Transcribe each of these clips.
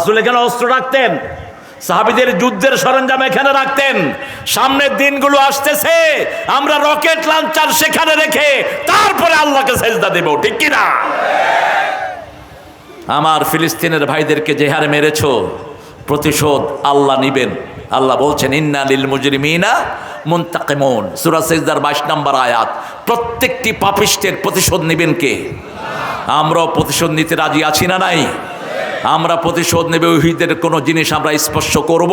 রাসূল এখানে অস্ত্র রাখতেন, সাহাবীদের যুদ্ধের সরঞ্জাম এখানে রাখতেন। সামনের দিনগুলো আসতেছে, আমরা রকেট লঞ্চার সেখানে রেখে তারপরে আল্লাহকে সেজদা দেব, ঠিক কি না? আমার ফিলিস্তিনের ভাইদেরকে যে হারে মেরেছো, প্রতিশোধ আল্লাহ নিবেন। আল্লাহ বলছেন ইন্না লিল মুজরিমিনা মুনতাকিমুন, সূরা সিজদার 22 নম্বর আয়াত। প্রত্যেকটি পাপিষ্টের প্রতিশোধ নেবেন কে? আমরাও প্রতিশোধ নিতে রাজি আছি না নাই? আমরা প্রতিশোধ নেবে। ইহুদিদের কোনো জিনিস আমরা স্পর্শ করব,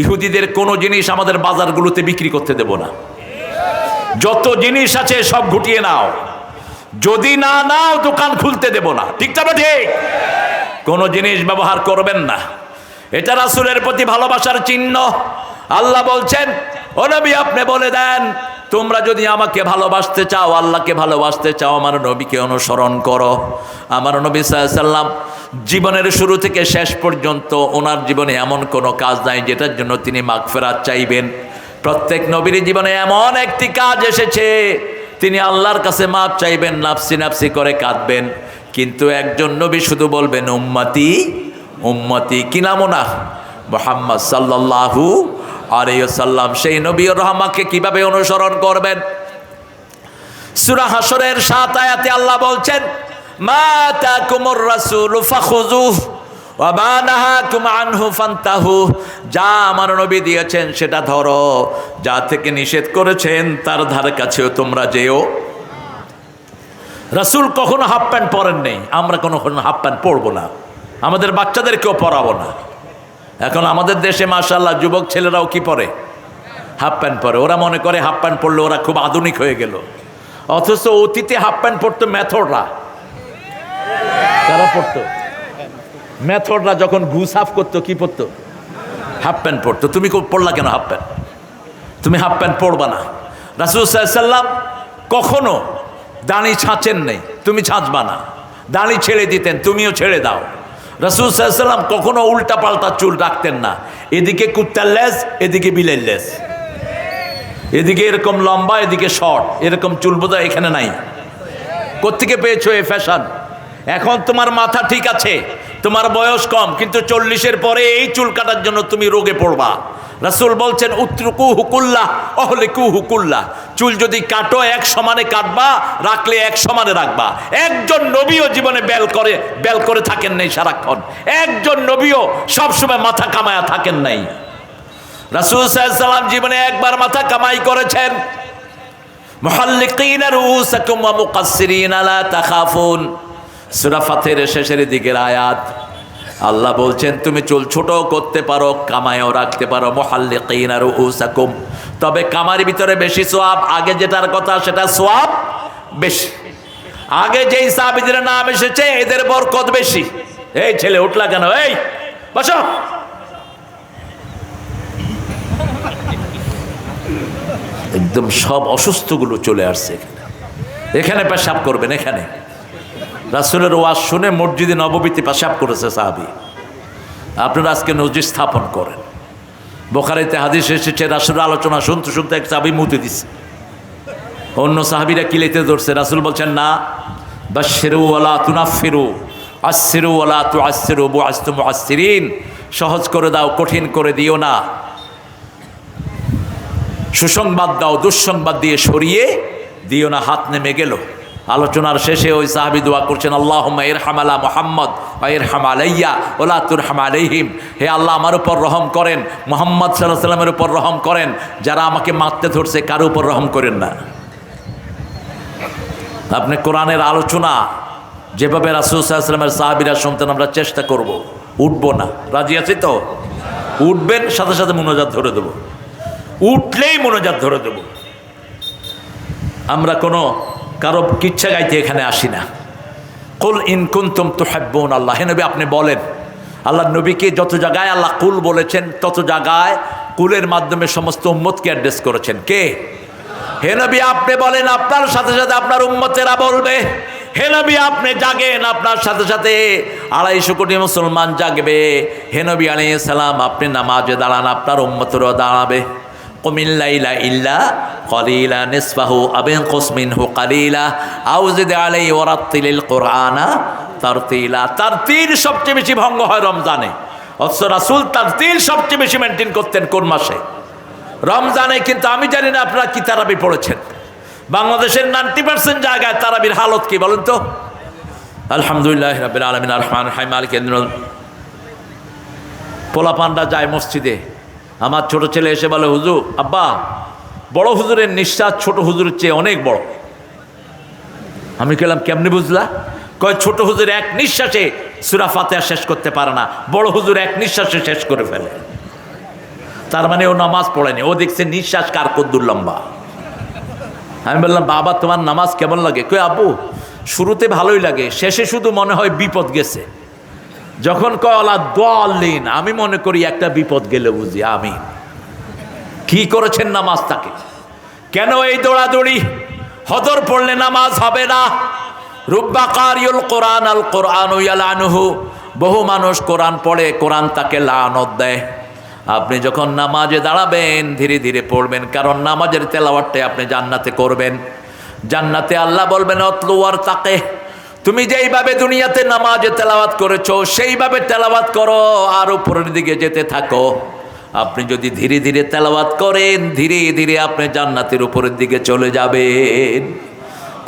ইহুদিদের কোনো জিনিস আমাদের বাজারগুলোতে বিক্রি করতে দেব না। যত জিনিস আছে সব গুটিয়ে নাও, যদি না নাও দোকান খুলতে দেব না, ঠিক তবে ঠিক। কোনো জিনিস ব্যবহার করবেন না, এটা রাসূলের প্রতি ভালোবাসার চিহ্ন। আল্লাহ বলছেন ও নবী আপনি বলে দেন, তোমরা যদি আমাকে ভালোবাসতে চাও, আল্লাহকে ভালোবাসতে চাও, আমার নবীকে অনুসরণ করো। আমার নবী সাল্লাল্লাহু আলাইহি সাল্লাম জীবনের শুরু থেকে শেষ পর্যন্ত ওনার জীবনে এমন কোনো কাজ নাই যেটার জন্য তিনি মাগফিরাত চাইবেন। প্রত্যেক নবীর জীবনে এমন একটি কাজ এসেছে তিনি আল্লাহর কাছে মাপ চাইবেন, নাফসি নাফসি করে কাঁদবেন। কিন্তু একজন নবী শুধু বলবেন উম্মতি উম্মতি। কি নাম ওনার? মুহাম্মদ সাল্লাল্লাহু আলাইহি ওয়াসাল্লাম। সেই নবীর রহমাকে কিভাবে অনুসরণ করবেন? সূরা হাশরের 7 আয়াতে আল্লাহ বলছেন মা তাকুমুর রাসূলু ফাখুযুহু ওয়া মা নাহাকুম আনহু ফান্তাহু। যা আমার নবী দিয়েছেন সেটা ধরো, যা থেকে নিষেধ করেছেন তার ধারে কাছেও তোমরা যেও। রাসূল কখনো হাফ প্যান্ট পরেন নেই, আমরা কখনো হাফ প্যান্ট পরবো না, আমাদের বাচ্চাদেরকেও পরাবো না। এখন আমাদের দেশে মাশাআল্লাহ যুবক ছেলেরাও কি পরে? হাফ প্যান্ট পরে। ওরা মনে করে হাফ প্যান্ট পরলে ওরা খুব আধুনিক হয়ে গেল, অথচ অতীতে হাফ প্যান্ট পরতো মেথডরা। কারা পরতো? মেথডরা যখন ঘু সাফ করতো কি পরতো? হাফ প্যান্ট পরতো। তুমি পরলা কেন হাফ প্যান্ট? তুমি হাফ প্যান্ট পরবা না। রাসূল সাল্লাল্লাহু আলাইহি সাল্লাম কখনো দাড়ি ছাঁচেন নেই, তুমি ছাঁচবা না। দাড়ি ছেড়ে দিতেন, তুমিও ছেড়ে দাও। রাসূল সাল্লাল্লাহু আলাইহি সাল্লাম কখনো উল্টা পাল্টা চুল রাখতেন না, এদিকে কুত্তার লেজ এদিকে বিলের লেজ, এদিকে এরকম লম্বা এদিকে শর্ট, এরকম চুল বোধহয় এখানে নাই। কোত্থেকে পেয়েছো এই ফ্যাশন? এখন তোমার মাথা ঠিক আছে, তোমার বয়স কম, কিন্তু 40-এর পরে এই চুল কাটার জন্য তুমি রোগে পড়বা। রাসূল বলছেন উত্রুকুহু কুল্লাহ অহলিকুহু কুল্লাহ। চুল যদি কাটো এক সমানে কাটবা, রাখলে এক সমানে রাখবা। একজন নবীও জীবনে বেল করে থাকেন নাই সারাক্ষণ, একজন নবীও সবসময় মাথা কামায়া থাকেন নাই। রাসূল সাল্লাল্লাহু আলাইহি সাল্লাম জীবনে একবার মাথা কামাই করেছেন। মুহাল্লিকিনা রুউসাকুম ওয়া মুকাসসিরিনা লা তাখাফুন, সূরা ফাতিরের শেষের দিকের আয়াত। আল্লাহ বলছেন তুমি চুল ছোট করতে পারো, কামায়ও রাখতে পারো। মুহাল্লিকিনা রুউসাকুম, তবে কামার ভিতরে বেশি সওয়াব। আগে যেটার কথা সেটা সওয়াব বেশি। আগে যেই সাহাবীদের নাম এসেছে এদের বরকত বেশি। এই ছেলে উঠলা কেন? এই বসো। একদম সব অসুস্থগুলো চলে আসছে এখানে। এখানে পেশাব করবেন, এখানে। রাসূলের ওয়াজ শুনে মসজিদে নববীতে পেশাব করেছে সাহাবী। আপনারা আজকে মসজিদ স্থাপন করেন। বুখারীতে হাদিস এসেছে রাসূলের আলোচনা শুনতে শুনতে এক সাহাবী মুতে দিছে। অন্য সাহাবীরা কিলেতে ধরছে। রাসূল বলছেন না, বাশশিরু ওয়ালা তুনাফিরু, আশশিরু ওয়ালা তুআশশিরু, বুআসতু মুআসসিরিন। সহজ করে দাও, কঠিন করে দিও না। সুসংবাদ দাও, দুঃসংবাদ দিয়ে সরিয়ে দিও না। হাত নেমে গেল। আলোচনার শেষে ওই সাহাবী দোয়া করছেন আল্লাহুম্মা ইরহাম আলা মুহাম্মদ ওয়া ইরহাম আলাইয়া ওয়া লা তুরহাম আলাইহিম। হে আল্লাহ আমার উপর রহম করেন, মুহাম্মদ সাল্লাল্লাহু আলাইহি সাল্লামের উপর রহম করেন। যারা আমাকে মারতে ধরছে কারো উপর রহম করেন না। আপনি কোরআনের আলোচনা যেভাবে রাসূল সাল্লাল্লাহু আলাইহি সাল্লামের সাহাবীরা শুনতেন আমরা চেষ্টা করব, উঠবো না। রাজি আছি তো? উঠবেন, সাথে সাথে মুনাজাত ধরে দেব, উঠলেই মুনাজাত ধরে দেব। আমরা কোনো কারো কিচ্ছা গাইতে এখানে আসি না। কুল ইন কুনতুম তুহিব্বুন আল্লাহ। হে নবী আপনি বলেন। আল্লাহ নবীকে যত জায়গায় আল্লাহ কুল বলেছেন তত জায়গায় কুলের মাধ্যমে সমস্ত উম্মতকে অ্যাড্রেস করেছেন। কে? হে নবী আপনি বলেন, আপনার সাথে সাথে আপনার উম্মতেরা বলবে। হে নবী আপনি জাগেন, আপনার সাথে সাথে 250 কোটি মুসলমান জাগবে। হে নবী আলাইহিস সালাম আপনি নামাজে দাঁড়ান, আপনার উম্মতেরাও দাঁড়াবে। কুমিল লাইলা ইল্লা কলিলা নিসফাহু আও ইনকুস মিনহু কালিলা আও জিদ আলাইহি ওয়া রাত্তিলিল কুরআনা তারতিলা। তারতিল সবচেয়ে বেশি ভঙ্গ হয় রমজানে, অথচ রাসূল তারতিল সবচেয়ে বেশি মেনটেন করতেন কোন মাসে? রমজানে। কিন্তু আমি জানি না আপনারা কি তারাবি পড়েছেন। বাংলাদেশের 90% জায়গায় তারাবির হালত কি বলেন তো? আলহামদুলিল্লাহ রাব্বিল আলামিন আর রহমানির রহিম মালিকিল ইয়াউমিদ্দিন। পোলাপানরা যায় মসজিদে, আমার ছোট ছেলে এসে বলে, হুজুর আব্বা বড় হুজুরের নিঃশ্বাস ছোট হুজুরের চেয়ে অনেক বড়। আমি বললাম কেমনে বুঝলা? কয় ছোট হুজুর এক নিঃশ্বাসে সূরা ফাতিহা শেষ করতে পারে না, বড় হুজুর এক নিঃশ্বাসে শেষ করে ফেলে। তার মানে ও নামাজ পড়েনি, ও দেখছে নিঃশ্বাস কার কদ্দুর লম্বা। আমি বললাম বাবা তোমার নামাজ কেমন লাগে? কই আব্বু শুরুতে ভালোই লাগে, শেষে শুধু মনে হয় বিপদ গেছে। যখন কয় আলা দাল্লিন, আমি মনে করি একটা বিপদ গেলে বুঝি। আমি কি করেছেন নামাজটাকে? কেন এই দৌড়াদৌড়ি? হদর পড়লে নামাজ হবে না। রুব্বা কারিউল কোরআন আল কোরআন ইয়ালানুহু, বহু মানুষ কোরআন পড়ে, কোরআন তাকে লানত দেয়। আপনি যখন নামাজে দাঁড়াবেন ধীরে ধীরে পড়বেন, কারণ নামাজের তেলাওয়াতটা আপনি জান্নাতে করবেন। জান্নাতে আল্লাহ বলবেন অতলু আর তাকে, তুমি যেইভাবে দুনিয়াতে নামাজে তেলাওয়াত করেছো সেইভাবে তেলাওয়াত করো, আর উপরের দিকে যেতে থাকো। আপনি যদি ধীরে ধীরে তেলাওয়াত করেন ধীরে ধীরে আপনি জান্নাতের উপরের দিকে চলে যাবেন।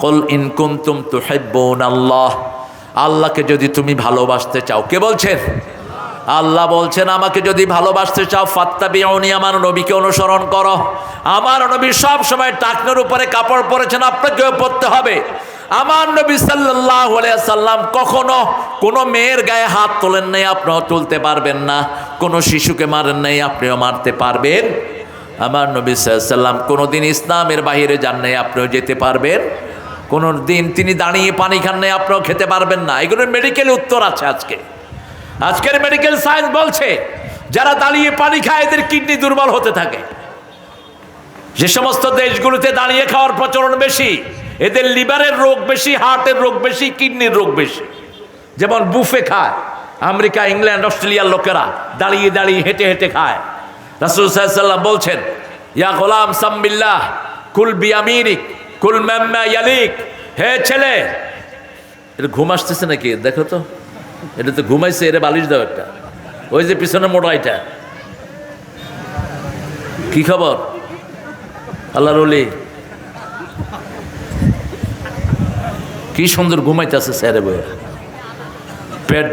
কুল ইন কুনতুম তুহিব্বুনাল্লাহ, আল্লাহকে যদি তুমি ভালোবাসতে চাও। কে বলছেন? আল্লাহ বলছেন আমাকে যদি ভালোবাসতে চাও ফাত্তাবিউনি, আমার নবীকে অনুসরণ করো। আমার নবী সব সময় টাকনোর উপরে কাপড় পরেছেন, আপনাকেও পরতে হবে। আমার নবী সাল্লাল্লাহু আলাইহি সাল্লাম কখনো কোনো মেয়ের গায়ে হাত তোলেন নাই, আপনিও তুলতে পারবেন না। কোনো শিশুকে মারেন নাই, আপনিও মারতে পারবেন। আমার নবী সাল্লাল্লাহু আলাইহি সাল্লাম কোনোদিন ইসলামের বাইরে যান নাই, আপনিও যেতে পারবেন। কোনো দিন তিনি দাঁড়িয়ে পানি খান নাই, আপনিও খেতে পারবেন না। এগুলোর মেডিকেল উত্তর আছে আজকে। আজকের মেডিকেল সায়েন্স বলছে যারা দাঁড়িয়ে পানি খায় এদের কিডনি দুর্বল হতে থাকে। যে সমস্ত দেশগুলোতে দাঁড়িয়ে খাওয়ার প্রচলন বেশি, এদের লিভারের রোগ বেশি, হার্টের রোগ বেশি, কিডনির রোগ বেশি। যেমন বুফে খায় আমেরিকা, ইংল্যান্ড, অস্ট্রেলিয়ার লোকেরা, দাঁড়িয়ে দাঁড়িয়ে হেঁটে হেঁটে খায়। রাসূল সাল্লাল্লাহু আলাইহি ওয়াসাল্লাম বলছেন ইয়া গোলাম সামবিল্লাহ কুল বিয়ামিনিক কুল মিম্মা ইয়ালিক। হে ছেলে, এটা ঘুম আসতেছে নাকি দেখো তো? এটা তো ঘুমাইছে, এর বালিশ দাও একটা। ওই যে পিছনে মোটাইটা, কি খবর? আল্লাহর ওলি কি সুন্দর ঘুমাইতেছে স্যারে বইয়ে। পেট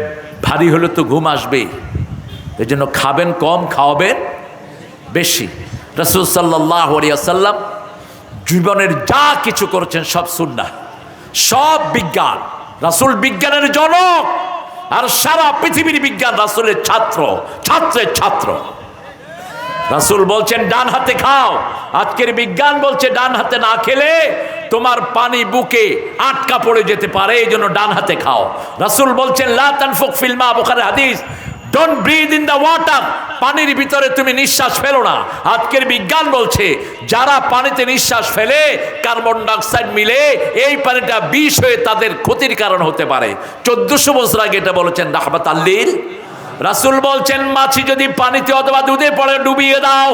ভারী হলে তো ঘুম আসবেই, এই জন্য খাবেন কম, খাওয়াবেন বেশি। রাসূল সাল্লাল্লাহু আলাইহি ওয়াসাল্লাম জীবনের যা কিছু করেছেন সব সুন্নাহ, সব বিজ্ঞান। রাসূল বিজ্ঞানের জনক, আর সারা পৃথিবীর বিজ্ঞান রাসূলের ছাত্র, ছাত্রের ছাত্র। রাসূল বলছেন ডান হাতে খাও, আজকের বিজ্ঞান বলছে ডান হাতে না খেলে তোমার পানি বুকে আটকা পড়ে যেতে পারে, এই জন্য ডান হাতে খাও। রাসূল বলছেন লা তানফুক ফিল মা, বুখারী হাদিস, don't breathe in the water, পানির ভিতরে তুমি নিঃশ্বাস ফেলো না। আজকের বিজ্ঞান বলছে যারা পানিতে নিঃশ্বাস ফেলে কার্বন ডাইঅক্সাইড মিলে এই পানিটা বিষ হয়ে তাদের ক্ষতির কারণ হতে পারে। 1400 বছর আগে এটা বলেছেন রাহমাতাল লিল। রাসূল বলছেন মাছি যদি পানিতে অথবা দুধে পড়ে ডুবিয়ে দাও।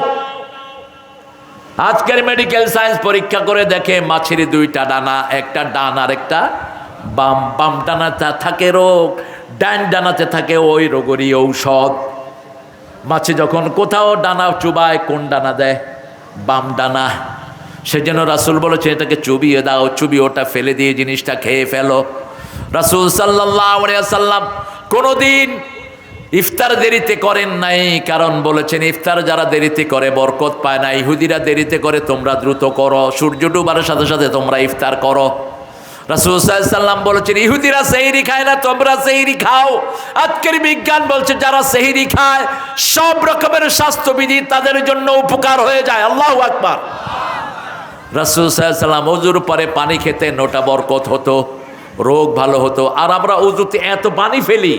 আজকের মেডিকেল সায়েন্স পরীক্ষা করে দেখে মাছির দুইটা ডানা, একটা ডান আর একটা বাম। বাম ডানাতে থাকে রোগ, ডান ডানাতে থাকে ওই রোগেরই ঔষধ। মাছি যখন কোথাও ডানা চুবায় কোন ডানা দেয়? বাম ডানা। সেজন্য রাসূল বলেছে এটাকে চুবিয়ে দাও, চুবিয়ে ওটা ফেলে দিয়ে জিনিসটা খেয়ে ফেলো। রাসূল সাল্লাল্লাহু আলাইহি ওয়াসাল্লাম কোনোদিন ইফতার দেরিতে করেন নাই, কারণ বলেছেন ইফতার যারা দেরিতে করে বরকত পায় না। ইহুদিরা দেরিতে করে, তোমরা দ্রুত করো, সূর্য ডুবার সাথে সাথে তোমরা ইফতার করো। রাসূল সাল্লাল্লাহু আলাইহি ওয়াসাল্লাম বলেছেন ইহুদিরা সেহরি খায় না, তোমরা সেহরি খাও। আজকের বিজ্ঞান বলছে যারা সেহরি খায় সব রকমের স্বাস্থ্যবিধি তাদের জন্য উপকার হয়ে যায়। আল্লাহু আকবার। রাসূল সাল্লাল্লাহু আলাইহি ওয়াসাল্লাম ওযুর পরে পানি খেতেন, ওটা বরকত হতো, রোগ ভালো হতো। আর আমরা ওযুতে এত পানি ফেলি,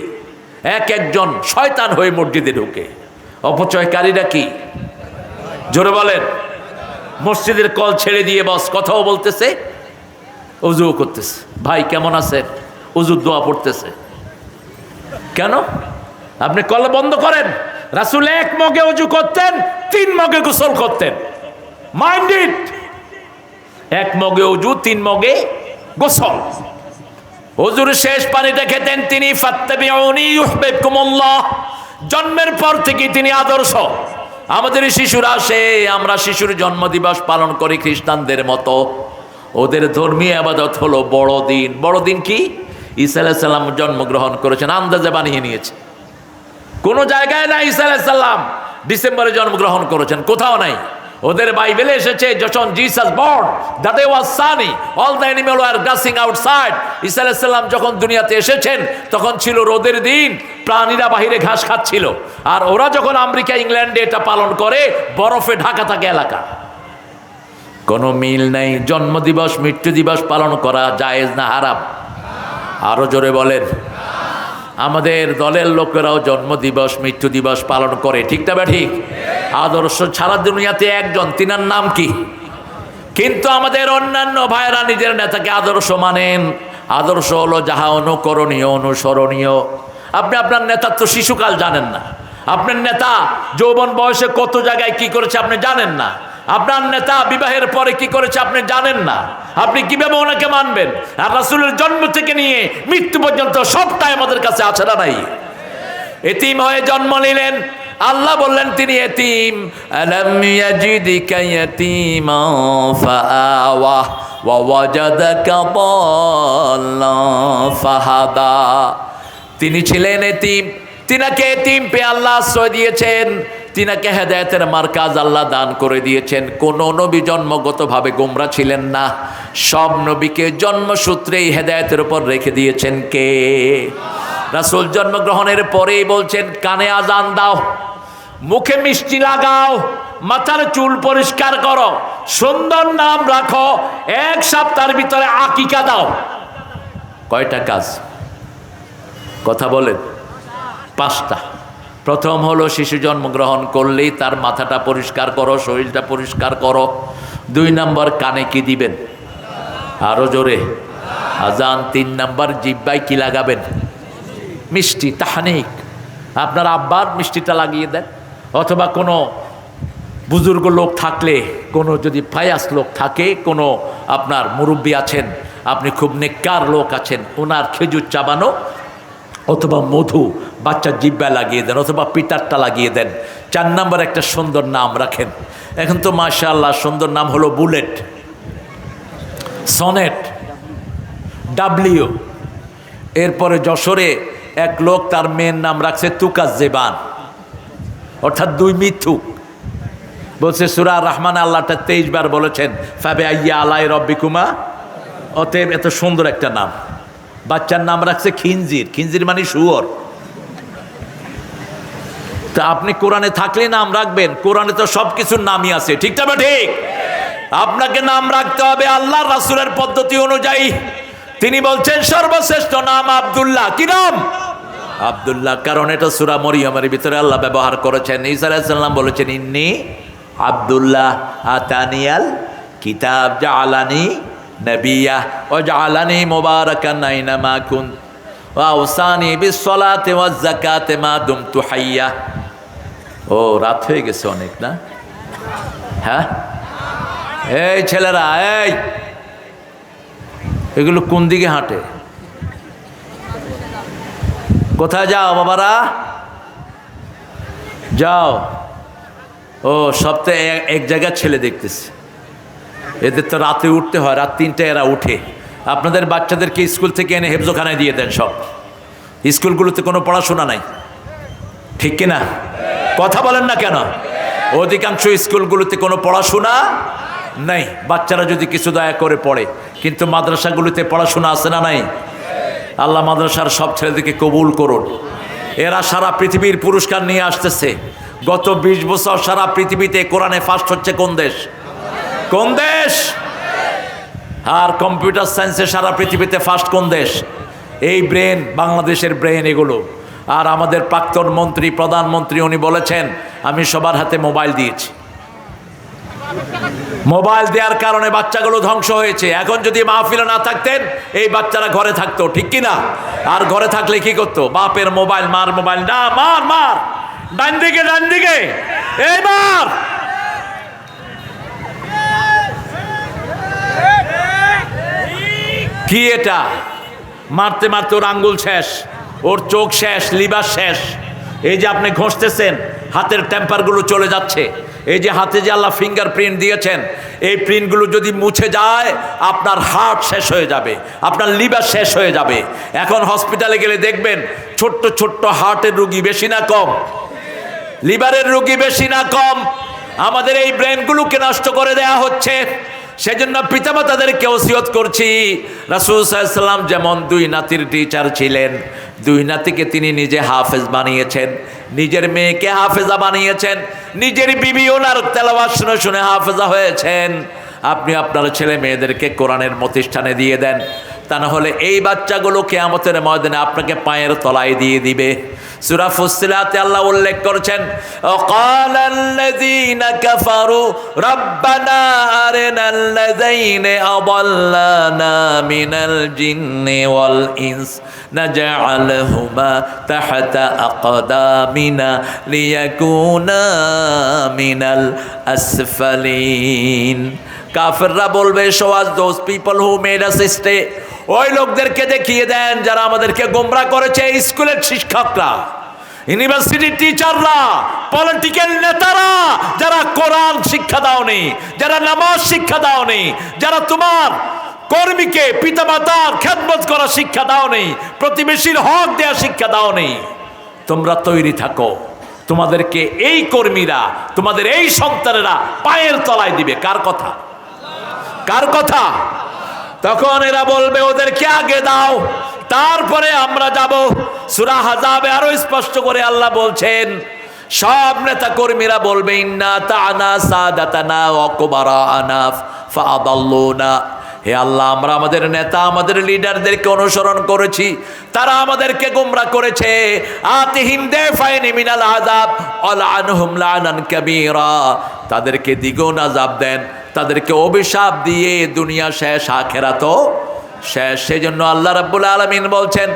এক একজন শয়তান হয়ে মসজিদে ঢুকে। অপচয়কারীরা কি? জোরে বলেন। মসজিদের কল ছেড়ে দিয়ে বস কথাও বলতেছে, ওযুও করতেছে। ভাই কেমন আছেন? ওযুর দোয়া পড়তেছে। কেন? আপনি কল বন্ধ করেন। রাসূল 1 মগে ওযু করতেন, 3 মগে গোসল করতেন। Mind it. 1 মগে ওযু, 3 মগে গোসল। হুজুর শেষ পানিটা খেতেন তিনি, ফাত্তাবিউনি ইউহিব্বুকুমুল্লাহ। জন্মের পর থেকে তিনি আদর্শ। আমাদের শিশুরা আসে, আমরা শিশুর জন্মদিবস পালন করি খ্রিস্টানদের মতো। ওদের ধর্মীয় ইবাদত হলো বড়দিন। বড়দিন কি? ঈসা আলাইহিস সালাম জন্মগ্রহণ করেছেন, আন্দাজে বানিয়ে নিয়েছে। কোনো জায়গায় নাই ঈসা আলাইহিস সালাম ডিসেম্বরে জন্মগ্রহণ করেছেন, কোথাও নাই। ওদের বাইবেলে এসেছে যখন Jesus born, the day was sunny, all the animal were grazing outside. ঈসা আলাইহিস সালাম যখন দুনিয়াতে এসেছেন তখন ছিল রোদের দিন, প্রাণীরা বাহিরে ঘাস খাচ্ছিল। আর ওরা যখন আমেরিকা ইংল্যান্ডে এটা পালন করে, বরফে ঢাকা থাকে এলাকা। কোনো মিল নেই। জন্মদিবস মৃত্যু দিবস পালন করা জায়েজ না হারাম? আরো জোরে বলেন। আমাদের দলের লোকেরাও জন্মদিবস মৃত্যু দিবস পালন করে, ঠিক না বা ঠিক? আদর্শ সারা দুনিয়াতে একজন, তিনার নাম কি? কিন্তু আমাদের অন্যান্য ভাইয়েরা নিজের নেতাকে আদর্শ মানেন। আদর্শ হলো যাহা অনুকরণীয়, অনুসরণীয়। আপনি আপনার নেতার তো শিশুকাল জানেন না। আপনার নেতা যৌবন বয়সে কত জায়গায় কি করেছে আপনি জানেন না। আপনার নেতা বিবাহের পরে কি করেছে আপনি জানেন না। আপনি কিভাবে ওনাকে মানবেন? আর রাসূলের জন্ম থেকে নিয়ে মৃত্যু পর্যন্ত সবটাই আমাদের কাছে আছে না নাই? এতিম হয়ে জন্ম নিলেন, আল্লাহ বললেন তিনি এতিম। আলাম ইয়াজিদিকা ইয়াতীমান ফাআওয়া ওয়া ওয়াজাদাকা দাল্লান ফাহাদা। তিনি ছিলেন এতিম, তিনাকে এতিম পেয়ে আল্লাহ আশ্রয় দিয়েছেন। তিনাকে হেদায়েতের মার্কাজ আল্লাহ দান করে দিয়েছেন। কোন নবী জন্মগতভাবে গোমরা ছিলেন না। সব নবীকে জন্মসূত্রেই হেদায়েতের উপর রেখে দিয়েছেন কে? রাসূল জন্মগ্রহণের পরেই বলছেন কানে আজান দাও, মুখে মিষ্টি লাগাও, মাথার চুল পরিষ্কার করো, সুন্দর নাম রাখো, 1 সপ্তাহের ভিতরে আকিকা দাও। কয়টা কাজ? কথা বলেন। 5টা। প্রথম হলো শিশু জন্মগ্রহণ করলেই তার মাথাটা পরিষ্কার করো, শরীরটা পরিষ্কার করো। 2 নম্বর কানে কি দিবেন? আরো জোরে। আজান। 3 নম্বর জিহ্বায় কি লাগাবেন? মিষ্টি, তাহনিক। আপনার আব্বার মিষ্টিটা লাগিয়ে দেন, অথবা কোনো বুজুর্গ লোক থাকলে, কোনো যদি ফায়াস লোক থাকে, কোনো আপনার মুরব্বী আছেন, আপনি খুব নেককার লোক আছেন, ওনার খেজুর চাবানো অথবা মধু বাচ্চার জিহ্বায় লাগিয়ে দেন, অথবা পিতারটা লাগিয়ে দেন। 4 নম্বর একটা সুন্দর নাম রাখেন। এখন তো মাশাআল্লাহ সুন্দর নাম হলো বুলেট, সনেট, ডাব্লিউ। এরপরে যশোরে এক লোক তার মেয়ের নাম রাখছে তুকাজ্জেবান, অর্থাৎ 2 মিথ্যুক। বলছে সূরা রহমান আল্লাহটা 23 বার বলেছেন ফাবিআইয়ি আলাই রাব্বিকুমা। অতএব এত সুন্দর একটা নাম। বাচ্চার নাম রাখছে খিনজির। খিনজির মানে শুয়োর। তা আপনি কোরআনে থাকলে নাম রাখবেন, কোরআনে তো সব কিছুর নামই আছে, ঠিক না ঠিক? আপনাকে নাম রাখতে হবে আল্লাহর রাসূলের পদ্ধতি অনুযায়ী। তিনি বলছেন সর্বশ্রেষ্ঠ নাম আব্দুল্লাহ। কি নাম? আব্দুল্লাহ। কারণ এটা সূরা মরিয়মের ভিতরে আল্লাহ ব্যবহার করেছেন। ঈসা আলাইহিস সালাম বলেছেন ইন্নী আব্দুল্লাহ আতানিয়াল কিতাব জাআলানি নবিয়্যা ওয়া জাআলানি মুবারাকান আইনামা কুন ওয়া আওসানি বিস-সালাতি ওয়াজ-যাকাতি মা দুমতু হাইয়্যা। ও রাত হয়ে গেছে অনেক না? হ্যাঁ, এই ছেলেরা, এই এগুলো কোন দিকে হাঁটে? কোথায় যাও বাবারা? যাও। ও সপ্তাহে এক জায়গায় ছেলে দেখতেছে। এদের তো রাতে উঠতে হয়, রাত 3টায় এরা উঠে। আপনাদের বাচ্চাদেরকে স্কুল থেকে এনে হেফজোখানায় দিয়ে দেন। সব স্কুলগুলোতে কোনো পড়াশোনা নাই, ঠিক কিনা? কথা বলেন না কেন? অধিকাংশ স্কুলগুলোতে কোনো পড়াশোনা নেই। বাচ্চারা যদি কিছু দয়া করে পড়ে, কিন্তু মাদ্রাসাগুলোতে পড়াশোনা আছে না নাই? আল্লাহ মাদ্রাসার সব ছেলেদেরকে কবুল করুন। এরা সারা পৃথিবীর পুরস্কার নিয়ে আসতেছে। গত 20 বছর সারা পৃথিবীতে কোরআনে ফার্স্ট হচ্ছে কোন দেশ? কোন দেশ? আর কম্পিউটার সায়েন্সে সারা পৃথিবীতে ফার্স্ট কোন দেশ? এই ব্রেন, বাংলাদেশের ব্রেন এগুলো। আর আমাদের প্রাক্তন মন্ত্রী, প্রধানমন্ত্রী উনি বলেছেন আমি সবার হাতে মোবাইল দিয়েছি। মোবাইল দেওয়ার কারণে বাচ্চাগুলো ধ্বংস হয়েছে। এখন যদি মাহফিলে না থাকতেন এই বাচ্চারা ঘরে থাকতো, ঠিক কিনা? আর ঘরে থাকলে কি করতো? বাপের মোবাইল, মার মোবাইল, না মার মার, ডান দিকে ডান দিকে, এই মার। কি এটা? মারতে মারতে ওর আঙ্গুল শেষ, ওর চোখ শেষ, লিভার শেষ। এই যে আপনি ঘষতেছেন, হাতের টেম্পারগুলো চলে যাচ্ছে। এই যে হাতে যে আল্লাহ ফিঙ্গার প্রিন্ট দিয়েছেন, এই প্রিন্টগুলো যদি মুছে যায় আপনার হার্ট শেষ হয়ে যাবে, আপনার লিভার শেষ হয়ে যাবে। এখন হসপিটালে গেলে দেখবেন ছোট্ট ছোট্ট হার্টের রুগী বেশি না কম? লিভারের রুগী বেশি না কম? আমাদের এই ব্রেনগুলোকে নষ্ট করে দেয়া হচ্ছে। সেজন্য পিতামাতাদেরকে ওসিয়ত করছি, রাসূল সাল্লাল্লাহু আলাইহি ওয়াসাল্লাম যেমন দুই নাতির টিচার ছিলেন, দুই নাতিকে তিনি নিজে হাফেজ বানিয়েছেন, নিজের মেয়েকে হাফেজা বানিয়েছেন, নিজের বিবি ওনার তেলাওয়াত শুনে শুনে হাফেজা হয়েছেন। আপনি আপনার ছেলে মেয়েদেরকে কোরআনের প্রতিষ্ঠানে দিয়ে দেন, তা না হলে এই বাচ্চাগুলো কিয়ামতের ময়দানে আপনাকে পায়ের তলায় দিয়ে দিবে। সূরা ফুসসিলাতে আল্লাহ উল্লেখ করেছেন, ক্বালাল্লাযীনা কাফারু রাব্বানা আরিনাল্লাযীনা আযাল্লানা মিনাল জিন্নি ওয়াল ইনস নাজআলহুমা তাহতা আকদামিনা লিয়াকুনা মিনাল আসফালিন। কাফেররা বলবে, show us those people who made us stay. ওই লোকদেরকে দেখিয়ে দেন যারা আমাদেরকে গোমরাহ করেছে। স্কুলের শিক্ষকরা, ইউনিভার্সিটির টিচাররা, পলিটিক্যাল নেতারা, যারা কোরআন শিক্ষা দাওনি, যারা নামাজ শিক্ষা দাওনি, যারা তোমার কর্মীকে পিতামাতার খেদমত করা শিক্ষা দাওনি, প্রতিবেশীর হক দেওয়া শিক্ষা দাওনি, তোমরা তৈরি থাকো, তোমাদেরকে এই কর্মীরা, তোমাদের এই সন্তানেরা পায়ের তলায় দিবে। কার কথা? কার কথা? তখন এরা বলবে ওদেরকে আগে দাও, তারপরে আমরা যাব। সূরা আহজাবে আরো স্পষ্ট করে আল্লাহ বলছেন, সব নেতা কর্মীরা বলবে, ইন্না তা'না সাদাতানা ওয়া কুবারা'না ফাআদাল্লুনা। হে আল্লাহ, আমরা আমাদের নেতা, আমাদের লিডারদেরকে অনুসরণ করেছি, তারা আমাদেরকে গোমরাহ করেছে। আতিহিম দাফাইন মিনাল আযাব আলআনহুম লানান কাবীরা। তাদেরকে দ্বিগুণ আযাব দেন, তাদেরকে অভিশাপ দিয়ে দুনিয়া শেষ, আখিরাতও শেষ। সেজন্য আল্লাহ রাব্বুল আলামিন বলছেন,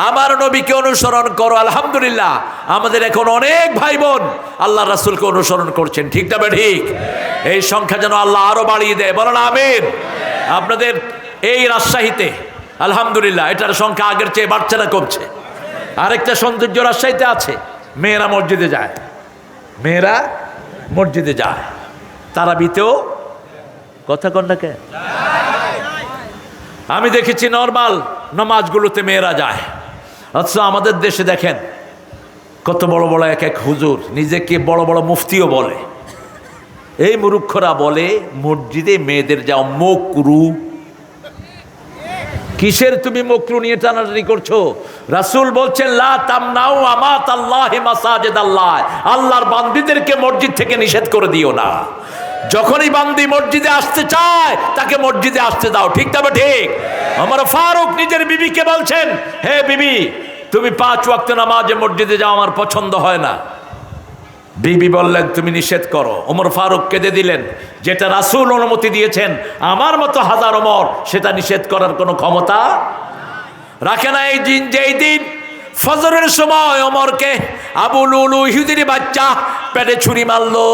আমার নবীকে অনুসরণ করো। আলহামদুলিল্লাহ, আমাদের এখন অনেক ভাই বোন আল্লাহ রাসূলকে অনুসরণ করছেন। ঠিক না ঠিক? এই সংখ্যা যেন আল্লাহ আরো বাড়িয়ে দেয়, বলেন আমিন। আপনাদের এই রাজশাহীতে আলহামদুলিল্লাহ এটার সংখ্যা আগের চেয়ে বাড়ছে না কমছে? আরেকটা সৌন্দর্য রাজশাহীতে আছে, মেয়েরা মসজিদে যায়, মেয়েরা মসজিদে যায়, তারাবিতেও কথা কন্যাকে আমি দেখেছি নরমাল নামাজগুলোতে মেয়েরা যায়। অথচ আমাদের দেশে দেখেন কত বড় বড় এক এক হুজুর নিজেকে বড় বড় মুফতিও বলে। এই মূর্খরা বলে মসজিদে মেয়েদের যাও মকরু। কিসের তুমি মকরু নিয়ে টানাটানি করছো? রাসূল বলছেন, লা তামনাউ আমাতাল্লাহি মাসাজিদাল্লাহ। আল্লাহর বান্দীদেরকে মসজিদ থেকে নিষেধ করে দিও না। যখনই বান্দি মসজিদে আসতে চায় তাকে মসজিদে আসতে দাও। ঠিক তবে ঠিক? ওমর ফারুক নিজের বিবিকে বলছেন, হে বিবি, তুমি 5 ওয়াক্ত নামাজে মসজিদে যাও, আমার পছন্দ হয় না। বিবি বললেন, তুমি নিষেধ করো। ওমর ফারুক কেঁদে দিলেন, যেটা রাসূল অনুমতি দিয়েছেন, আমার মতো হাজার ওমর সেটা নিষেধ করার কোনো ক্ষমতা রাখে না। এই দিন, যেই দিন ফজরের সময় ওমরকে আবু লুলু ইহুদির বাচ্চা পেটে ছুরি মারলো,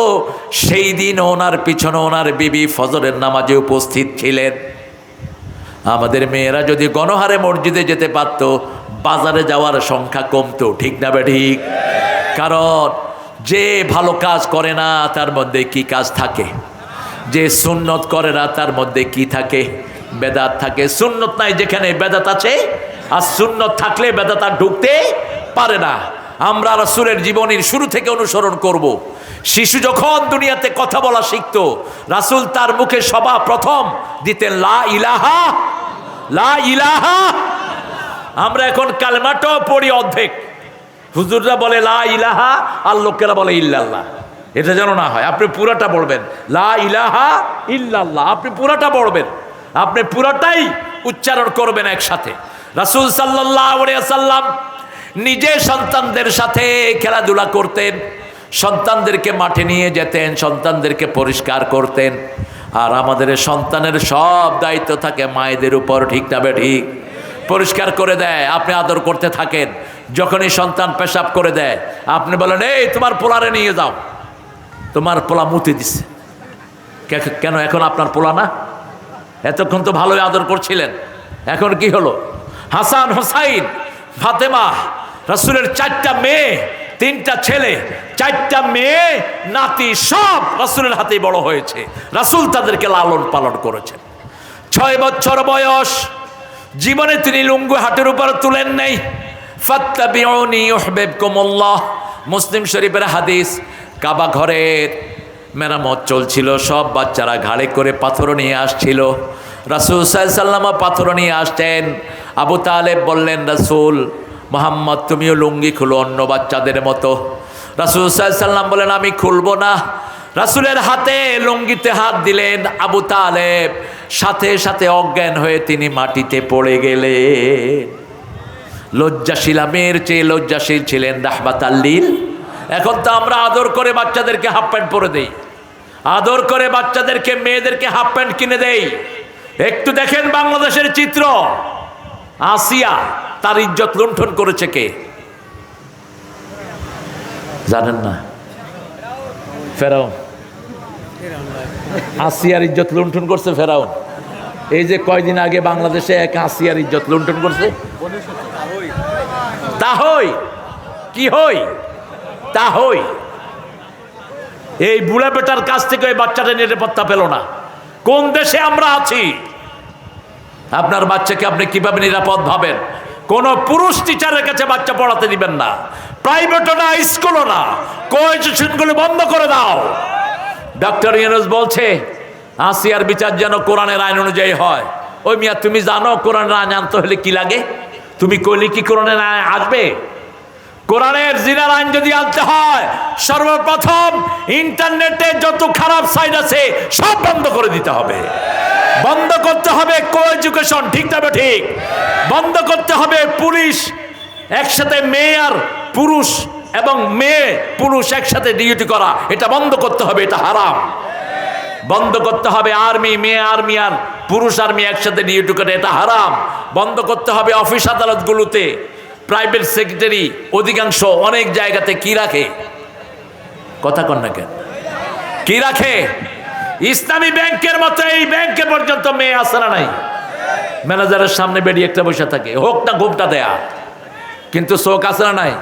সেই দিন ওনার পিছনে ওনার বিবি ফজরের নামাজে উপস্থিত ছিলেন। আমাদের মেয়েরা যদি গণহারে মসজিদে যেতে পারতো, বাজারে যাওয়ার সংখ্যা কমতো। ঠিক না ঠিক? কারণ যে ভালো কাজ করে না তার মধ্যে কি কাজ থাকে? যে সুন্নত করে না তার মধ্যে কি থাকে? বেদাত থাকে। সুন্নত নাই যেখানে বেদাত আছে, আর সুন্নত থাকলে বেদাত আর ঢুকতে পারে না। আমরা রাসূলের জীবনীর শুরু থেকে অনুসরণ করব। শিশু যখন দুনিয়াতে কথা বলা শিখতো, রাসূল তার মুখে সবা প্রথম দিতেন লা ইলাহা, লা ইলাহা। আমরা এখন কালেমাটাও পড়ি অর্ধেক। হুজুররা বলে লা ইলাহা, আর লোকেরা বলে ইল্লাল্লাহ। এটা যেন না হয়। আপনি পুরাটা পড়বেন, লা ইলাহা ইল্লাল্লাহ। আপনি পুরাটা পড়বেন, আপনি পুরাটাই উচ্চারণ করবেন একসাথে। রাসূল সাল্লাল্লাহু আলাইহি ওয়াসাল্লাম নিজে সন্তানদের সাথে খেলাধুলা করতেন, সন্তানদেরকে মাঠে নিয়ে যেতেন, সন্তানদেরকে পরিষ্কার করতেন। আর আমাদের সন্তানের সব দায়িত্ব থাকে মায়েদের উপর। ঠিক না ঠিক? পরিষ্কার করে দেয়, আপনি আদর করতে থাকেন। যখনই সন্তান পেশাব করে দেয়, আপনি বলেন, এই তোমার পোলারে নিয়ে যাও, তোমার পোলা মুতে দিছে। কেন এখন আপনার পোলা না? এতক্ষণ তো ভালোই আদর করছিলেন। এখন কি হলো? হাসান, হোসাইন, ফাতেমা, রাসূলের 4টা মেয়ে, 3টা ছেলে, 4টা মেয়ে, নাতি, সব রাসূলের হাতেই বড় হয়েছে। রাসূল তাদেরকে লালন পালন করেছেন। 6 বছর বয়স, জীবনে তিনি লুঙ্গি হাতের উপর তুলেন নাই। ফাত্তাবিউনি ইউহিব্বুকুমুল্লাহ, মুসলিম শরীফের হাদিস। কাবা ঘরের মেরামত চলছিল, সব বাচ্চারা ঘাড়ে করে পাথর নিয়ে আসছিল। রাসূল সাল্লাল্লাহু আলাইহি ওয়াসাল্লাম পাথর নিয়ে আসতেন। আবু তালেব বললেন, রাসূল মুহাম্মদ তুমিও লুঙ্গি খুলো অন্য বাচ্চাদের মতো। রাসূল সাল্লাল্লাহু আলাইহি ওয়াসাল্লাম বলেন, আমি খুলবো না। রাসূলের হাতে লুঙ্গিতে হাত দিলেন। আবু তালেব সাথে সাথে অজ্ঞান হয়ে তিনি মাটিতে পড়ে গেলেন। লজ্জাশীলা মেয়ের চেয়ে লজ্জাশীল ছিলেন রাহমাতাল লিল। এখন তো আমরা আদর করে বাচ্চাদেরকে হাফ প্যান্ট পরে দেই, আদর করে বাচ্চাদেরকে, মেয়েদেরকে হাফ প্যান্ট কিনে দেই। একটু দেখেন বাংলাদেশের চিত্র। আসিয়া, তার ইজ্জত লুণ্ঠন করেছে কে জানেন না? ফেরাউন। আসিয়ার ইজ্জত লুণ্ঠন করছে ফেরাউন। এই যে কয়দিন আগে বাংলাদেশে এক আসিয়ার ইজ্জত লুণ্ঠন করছে। তাহই কি হই, তাহই এই বুড়া বেটার কাছ থেকে ওই বাচ্চাটা নিরাপত্তা পেল না। কোন দেশে আমরা আছি? আপনার বাচ্চাকে আপনি কিভাবে নিরাপদ ভাবেন? কোন পুরুষ টিচারের কাছে বাচ্চা পড়াতে দিবেন না, প্রাইভেটও না, স্কুলও না। কোয়েশনগুলো বন্ধ করে দাও। ডক্টর ইউনূস বলছে আসিয়ার বিচার যেন কোরআনের আইন অনুযায়ী হয়। ওই মিয়া, তুমি জানো কোরআনের আইন আনতে হলে কি লাগে? তুমি কইলে কি কোরআনের আইন আসবে? কোরআনের জিনার আইন যদি আনতে হয়, সর্বপ্রথম ইন্টারনেটে যত খারাপ সাইট আছে সব বন্ধ করে দিতে হবে। বন্ধ করতে হবে কো এডুকেশন, ঠিক তবে ঠিক। বন্ধ করতে হবে পুলিশ একসাথে, মেয়ে আর পুরুষ এবং মেয়ে পুরুষ একসাথে ডিউটি করা, এটা বন্ধ করতে হবে, এটা হারাম। বন্ধ করতে হবে আর্মি, মেয়ে আর্মি আর পুরুষ আর্মি একসাথে ডিউটি করে, এটা হারাম। বন্ধ করতে হবে অফিস আদালতগুলোতে প্রাইভেট সেক্রেটারি অধিকাংশ অনেক জায়গাতে কি রাখে, কথা কন না কেন, কি রাখে? ইসলামী ব্যাংকের মতো এই ব্যাংকে পর্যন্ত মেয়ে আসে না নাই? ম্যানেজারের সামনে বেরিয়ে একটা বসে থাকে, হোক না ঘুমটা দেয়া, কিন্তু চোখ আসে না নাই?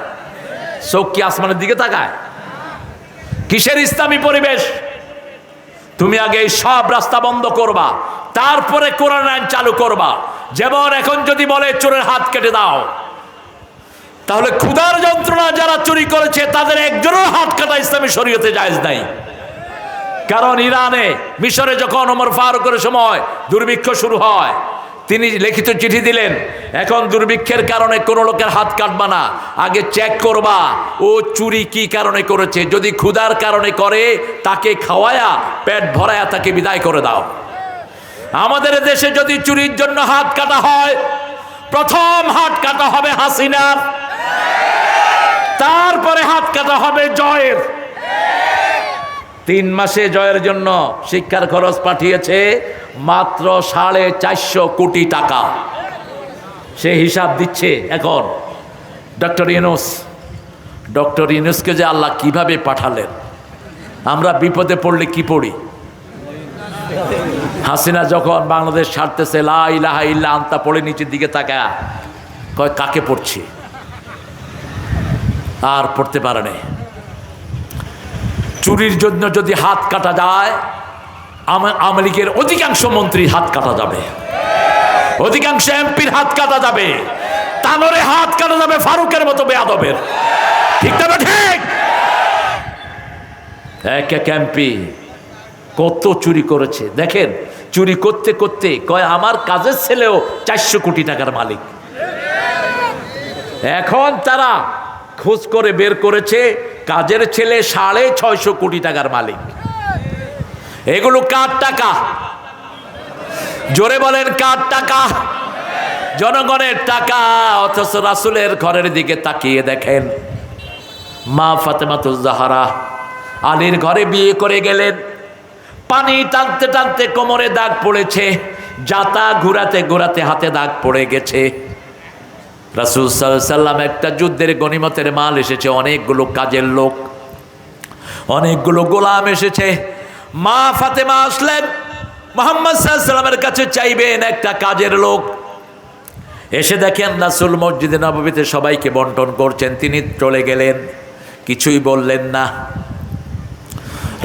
চোখ কি আসমানের দিকে তাকায়? কিসের ইসলামী পরিবেশ? তুমি আগে এই সব রাস্তা বন্ধ করবা, তারপরে কোরআন আইন চালু করবা। যেমন এখন যদি বলে চোরের হাত কেটে দাও, তাহলে ক্ষুধার যন্ত্রণা যারা চুরি করেছে তাদের একজনের হাত কাটা ইসলামী শরীয়তে জায়েজ নাই। কারণ ইরানে, মিশরে যখন ওমর ফারুকের সময় দুর্ভিক্ষ শুরু হয়, তিনি লিখিত চিঠি দিলেন, এখন দুর্ভিক্ষের কারণে কোনো লোকের হাত কাটবা না, আগে চেক করবা ও চুরি কি কারণে করেছে। যদি ক্ষুধার কারণে করে, তাকে খাওয়ায়া পেট ভরায়া তাকে বিদায় করে দাও। আমাদের দেশে যদি চুরির জন্য হাত কাটা হয়, প্রথম হাত কাটা হবে হাসিনার, তারপরে হাত কাটা হবে জয়ের। 3 মাসে জয়ের জন্য শিক্ষার খরচ পাঠিয়েছে মাত্র 450 কোটি টাকা। সে হিসাব দিচ্ছে এখন ডক্টর ইউনূস। ডক্টর ইউনূসকে যে আল্লাহ কিভাবে পাঠালেন। আমরা বিপদে পড়লে কি পড়ি? হাসিনা যখন বাংলাদেশ ছাড়তেছে, লা ইলাহা ইল্লা আনতা পড়ে নিচের দিকে তাকায় কয় কাকে পড়ছি, আর পড়তে পারে না। চুরির জন্য যদি হাত কাটা যায়, আওয়ামী লীগের অধিকাংশ মন্ত্রীর হাত কাটা যাবে, অধিকাংশ এমপির হাত কাটা যাবে, তানরে হাত কাটা যাবে ফারুকের মতো বেয়াদবের, ঠিক তবে ঠিক। এক এক এমপি কত চুরি করেছে দেখেন। চুরি করতে করতে কয় আমার কাজের ছেলেও 400 কোটি টাকার মালিক। এখন তারা খোঁজ করে বের করেছে কাজের ছেলে 650 কোটি টাকার মালিক। এগুলো কার টাকা? জোরে বলেন, কার টাকা? জনগণের টাকা। অথচ রাসূলের ঘরের দিকে তাকিয়ে দেখেন, মা ফাতেমাতুজ জাহরা আলীর ঘরে বিয়ে করে গেলেন, পানি টানতে টানতে কোমরে দাগ পড়েছে, জাতা ঘুরাতে ঘুরাতে হাতে দাগ পড়ে গেছে। রাসূল সাল্লাল্লাহু আলাইহি সাল্লাম একটা যুদ্ধের গনিমতের মাল এসেছে, অনেকগুলো কাজের লোক, অনেকগুলো গোলাম এসেছে। মা ফাতেমা আসলেন, মুহাম্মদ সাল্লাল্লাহু আলাইহি সাল্লামের কাছে চাইবেন একটা কাজের লোক। এসে দেখেন রাসূল মসজিদে নববীতে সবাইকে বন্টন করছেন, তিনি চলে গেলেন, কিছুই বললেন না।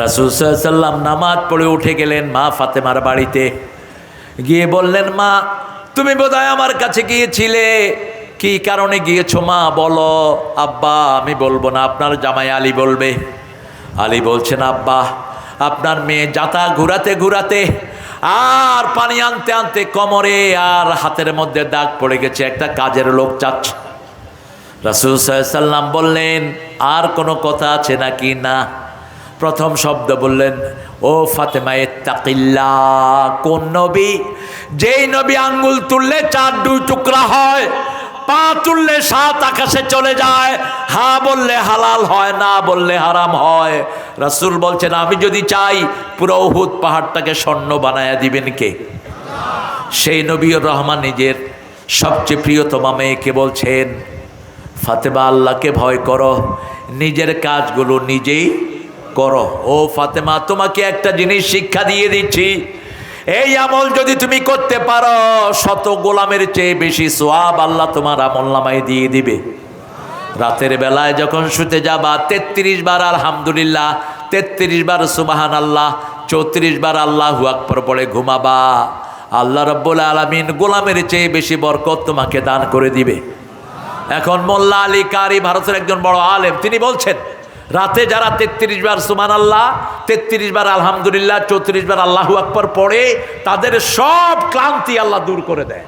রাসূল সাল্লাল্লাহু আলাইহি ওয়াসাল্লাম নামাজ পড়ে উঠে গেলেন মা ফাতেমার বাড়িতে, গিয়ে বললেন, মা তুমি বোধহয় আমার কাছে গিয়েছিলে, কি কারণে গিয়েছো মা বলো? আব্বা আমি বলবো না, আপনার জামাই আলী বলবে। আলী বলছেন, আব্বা আপনার মেয়ে যাতা ঘুরাতে ঘুরাতে আর পানি আনতে আনতে কোমরে আর হাতের মধ্যে দাগ পড়ে গেছে, একটা কাজের লোক চাচ্ছে। রাসূল সাল্লাল্লাহু আলাইহি ওয়াসাল্লাম বললেন, আর কোনো কথা আছে নাকি? না। প্রথম শব্দ বললেন, ও ফাতেমা ইত্তাকিল্লাহ। কোন নবী? যেই নবী আঙ্গুল তুললে 4 টুকরা হয়, পা তুললে 7 আকাশে চলে যায়, হা বললে হালাল হয়, না বললে হারাম হয়। রাসূল বলছেন, আমি যদি চাই পুরো উহুদ পাহাড়টাকে স্বর্ণ বানায়া দিবেন কে? সেই নবীর রহমান নিজের সবচেয়ে প্রিয়তমা মেয়েকে বলছেন, ফাতেমা আল্লাহকে ভয় করো, নিজের কাজগুলো নিজেই করো। ও ফাতেমা তোমাকে একটা জিনিস শিক্ষা দিয়ে দিচ্ছি, এই আমল যদি তুমি করতে পারো 100 গোলামের চেয়ে বেশি সওয়াব আল্লাহ তোমার আমলনামায় দিয়ে দিবে। রাতের বেলায় যখন শুতে যাবা 33 বার আলহামদুলিল্লাহ, 33 বার সুবহানাল্লাহ, 34 বার আল্লাহু আকবার পড়ে ঘুমাবা। আল্লাহ রাব্বুল আলামিন গোলামের চেয়ে বেশি বরকত তোমাকে দান করে দিবে। এখন মোল্লা আলী কারি ভারতের একজন বড় আলেম, তিনি বলছেন রাতে যারা 33 বার সুবহানাল্লাহ, 33 বার আলহামদুলিল্লাহ, 34 বার আল্লাহু আকবার পড়ে, তাদের সব ক্লান্তি আল্লাহ দূর করে দেয়।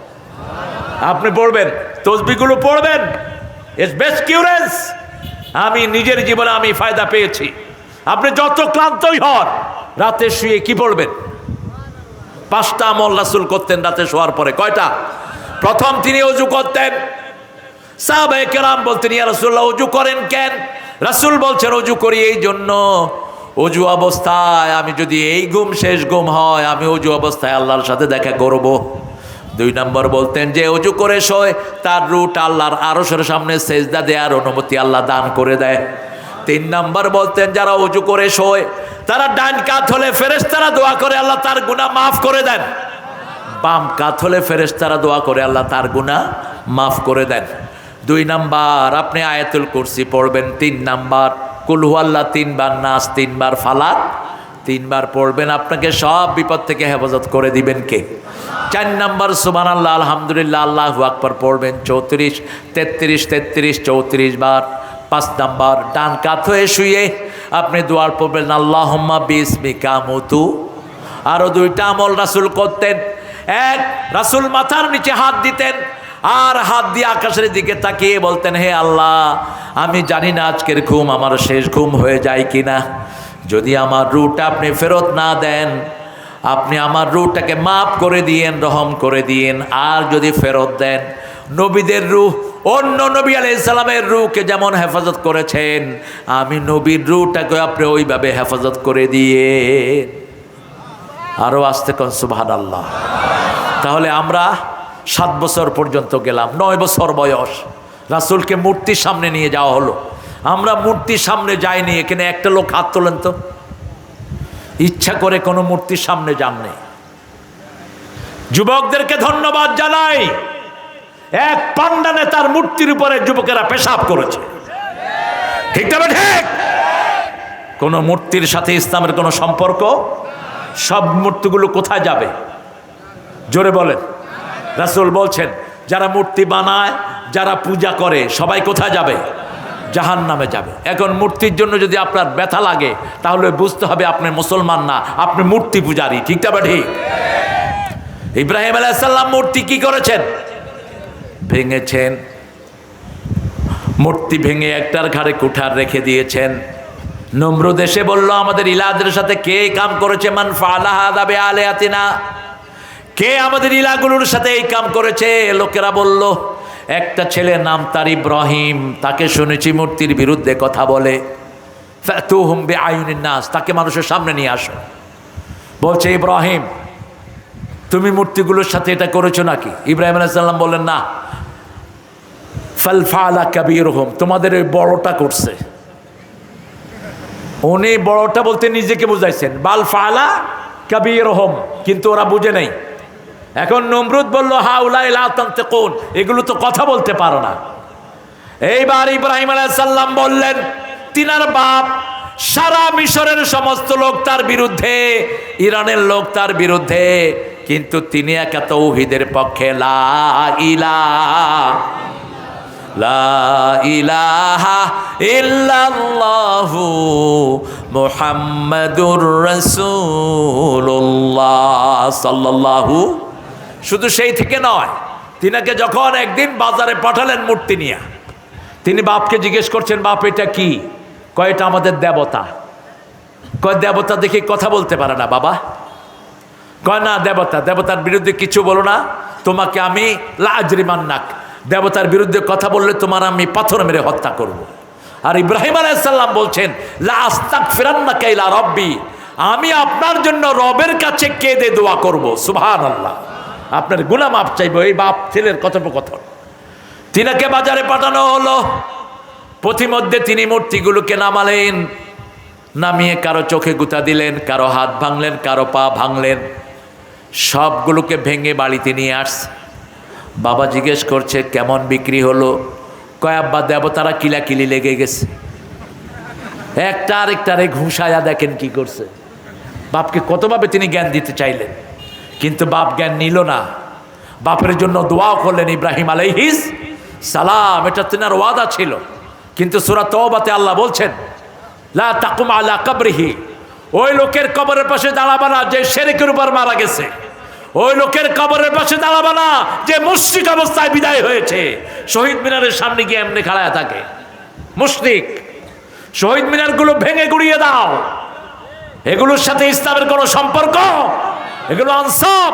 আপনি পড়বেন, তসবিহগুলো পড়বেন, ইটস বেস্ট কিউরেন্স। আমি নিজের জীবনে আমি ফায়দা পেয়েছি। আপনি যত ক্লান্তই হন, রাতে শুয়ে কি পড়বেন? 5টা আমল রাসূল করতেন রাতে শোয়ার পরে। কয়টা? প্রথম, তিনি ওযু করতেন। সাহাবায়ে কেরাম বলতেন, ইয়া রাসূলুল্লাহ ওযু করেন কেন? রাসূল বলছেন, ওযু করি এই জন্য, ওযু অবস্থায় আমি যদি এই ঘুম শেষ ঘুম হয়, আমি ওযু অবস্থায় আল্লাহর সাথে দেখা করব। 2 নম্বর বলতেন যে ওযু করে শোয়, তার রূহটা আল্লাহর আরশের সামনে সেজদা দেওয়ার অনুমতি আল্লাহ দান করে দেয়। 3 নম্বর বলতেন, যারা ওযু করে শোয় তারা ডান কাত হলে ফেরেশতারা দোয়া করে আল্লাহ তার গুনাহ মাফ করে দেন, বাম কাত হলে ফেরেশতারা দোয়া করে আল্লাহ তার গুনাহ মাফ করে দেন। 2 নাম্বার, আপনি আয়াতুল কুরসি পড়বেন। 3 নাম্বার, কুল হুয়াল্লাহ 3 বার, নাস 3 বার, ফালাক 3 বার পড়বেন, আপনাকে সব বিপদ থেকে হেফাজত করে দিবেন কে? 4 নাম্বার, সুবহানাল্লাহ আলহামদুলিল্লাহ আল্লাহু আকবার পড়বেন 34, 33, 33, 34 বার। 5 নাম্বার, ডান কাত হয়ে শুয়ে আপনি দোয়া পড়বেন, আল্লাহুম্মা বিসমিকা মুতু। আরো 2টা আমল রাসূল করতেন। 1, রাসূল মাথার নিচে হাত দিতেন আর হাত দিয়ে আকাশের দিকে তাকিয়ে বলতেন, হে আল্লাহ, আমি জানি না আজকের ঘুম আমার শেষ ঘুম হয়ে যায় কিনা, যদি আমার রূহটা আপনি ফেরত না দেন, আপনি আমার রূহটাকে মাফ করে দিয়েন, রহম করে দিয়েন। আর যদি ফেরত দেন, নবীদের রূহ অন্য নবী আলাইহিস সালামের রূহকে যেমন হেফাজত করেছেন, আমি নবীর রূহটাকে আপনি ওইভাবে হেফাজত করে দিয়ে। আরো আসতে কোন সুবহানাল্লাহ। তাহলে আমরা 7 বছর পর্যন্ত গেলাম, 9 বছর বয়স রাসূলকে মূর্তির সামনে নিয়ে যাওয়া হলো। আমরা মূর্তির সামনে যাইনি। এখানে একটা লোক হাত তোলেন তো, ইচ্ছা করে কোনো মূর্তির সামনে যাননি। যুবকদেরকে ধন্যবাদ জানাই, এক পান্ডা নেতার মূর্তির উপরে যুবকেরা পেশাব করেছে। ঠিক তবে ঠিক? কোন মূর্তির সাথে ইসলামের কোনো সম্পর্ক? সব মূর্তিগুলো কোথায় যাবে? জোরে বলেন। রাসূল বলছেন, যারা মূর্তি বানায়, যারা পূজা করে, সবাই কোথায় যাবে? জাহান্নামে যাবে। এখন মূর্তির জন্য যদি আপনার ব্যথা লাগে, তাহলে বুঝতে হবে আপনি মুসলমান না, আপনি মূর্তি পূজারী। ঠিক তবে ঠিক? ইব্রাহিম আলাইহিস সালাম মূর্তি কি করেছেন? ভেঙেছেন। মূর্তি ভেঙে একটার ঘাড়ে কুঠার রেখে দিয়েছেন। নমরুদ এসে বলল, আমাদের ইলাদের সাথে কে কাম করেছে? মান ফাআলা হাযা বিআলিহাতিনা, কে আমাদের ইলাগুলোর সাথে এই কাম করেছে? লোকেরা বলল, একটা ছেলে নাম তার ইব্রাহিম, তাকে শুনেছি মূর্তির বিরুদ্ধে কথা বলে। ফাতুহুম বিআইনিন নাস, তাকে মানুষের সামনে নিয়ে আসো। বলছে, ইব্রাহিম তুমি মূর্তিগুলোর সাথে এটা করেছো নাকি? ইব্রাহিম আলাইহিস সালাম বললেন, না। ফাল ফাআলা কাবীরুহুম, তোমাদের ওই বড়টা করছে। উনি বড়টা বলতে নিজেকে বুঝাইছেন, বাল ফাআলা কাবীরুহুম, কিন্তু ওরা বুঝে নাই। এখন নমরুদ বলল হাউলাই লা তানতিকুন, এগুলো তো কথা বলতে পারো না। এইবার ইব্রাহিম আলাইহিস সালাম বললেন, তিনার বাপ সারা মিশরের সমস্ত লোক তার বিরুদ্ধে, ইরানের লোক তার বিরুদ্ধে, কিন্তু তিনি একা তাওহীদের পক্ষে। লা ইলাহা ইল্লাল্লাহু মুহাম্মাদুর রাসূলুল্লাহ সাল্লাল্লাহু। শুধু সেই থেকে নয়, তিনাকে যখন একদিন বাজারে পাঠালেন মূর্তি নিয়ে, তিনি বাপকে জিজ্ঞেস করছেন, বাপ এটা কি? কয় এটা আমাদের দেবতা। কয় দেবতা দেখে কথা বলতে পারে না বাবা। কয় না, দেবতার বিরুদ্ধে কিছু বলো না, তোমাকে আমি লা আজরিমান্নাক, দেবতার বিরুদ্ধে কথা বললে তোমার আমি পাথর মেরে হত্যা করব। আর ইব্রাহিম আলাইহিস সালাম বলছেন, লা আস্তাগফিরান্নাকা ইলা রাব্বি, আমি আপনার জন্য রবের কাছে কেঁদে দোয়া করব। সুবহানাল্লাহ, আপনার গুনাহ মাফ চাইবো। এই বাপ ছেলের কথোপকথন। তিনাকে বাজারে পাঠানো হলো। পথিমধ্যে তিনি মূর্তিগুলোকে নামালেন, নামিয়ে কারো চোখে গুঁতা দিলেন, কারো হাত ভাঙলেন, কারো পা ভাঙলেন, সবগুলোকে ভেঙে বাড়িতে নিয়ে আসছে। বাবা জিজ্ঞেস করছে, কেমন বিক্রি হলো? কয় আব্বা, দেবতারা কিলাকিলি লেগে গেছে, একটা আরেকটারে ঘুষায়া দেখেন কি করছে। বাপকে কতভাবে তিনি জ্ঞান দিতে চাইলেন, কিন্তু বাপ জ্ঞান নিল না। বাপের জন্য দোয়া করলেন ইব্রাহিম আলাইহিস সালাম, এটা তিনার ওয়াদা ছিল। কিন্তু সূরা তাওবাতে আল্লাহ বলছেন, লা তাকুম আলা কবরিহি, ওই লোকের কবরের পাশে দাঁড়াবা না যে শিরকের উপর মারা গেছে। ওই লোকের কবরের পাশে দাঁড়াবা না যে মুশরিক অবস্থায় বিদায় হয়েছে। শহীদ মিনারের সামনে গিয়ে এমনি খাড়ায় থাকে মুশরিক। শহীদ মিনারগুলো ভেঙে গুড়িয়ে দাও, এগুলোর সাথে ইসলামের কোনো সম্পর্ক, এগুলো আনসাব।